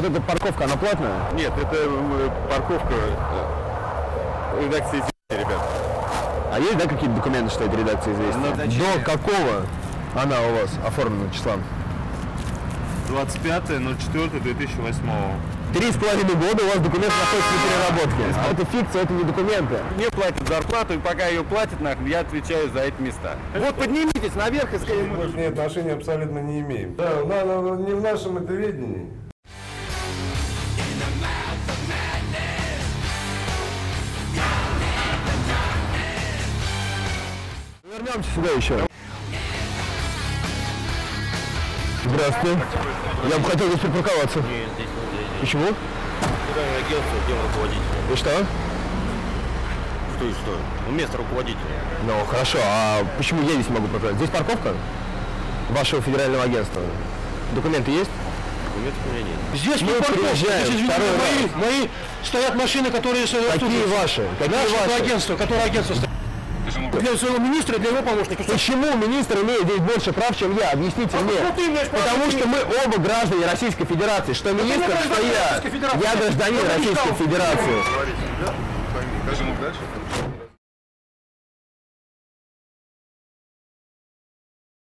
эта парковка, она платная? Нет, это парковка редакции «Известия», ребят. А есть, да, какие-то документы, что это редакция «Известия»? До какого она у вас оформлена числа? 25.04.2008. 3,5 года у вас документы находятся на переработке. А это фикция, это не документы. Мне платят зарплату, и пока ее платят, я отвечаю за эти места. Вот поднимитесь наверх и скажите. Мы к ней отношения абсолютно не имеем. Да, не в нашем это ведении. Вернемся сюда еще. Здравствуйте. Я бы хотел здесь припарковаться. Нет, здесь нельзя. Почему? Федеральное агентство, где руководителя. И что? Что и что? Ну, место руководителя. Ну, хорошо. А почему я здесь могу парковаться? Здесь парковка вашего федерального агентства. Документы есть? Документов у меня нет. Здесь Мы приезжаем второй раз. мои стоят машины, которые... Какие ваши? Какие ваши? Агентство, которое агентство стоит. Для своего министра и для его помощника. Почему министр имеет здесь больше прав, чем я? Объясните мне. ты имеешь право? Потому что мы оба граждане Российской Федерации. Что министр, что я. Я гражданин Российской Федерации. Кажем удачи.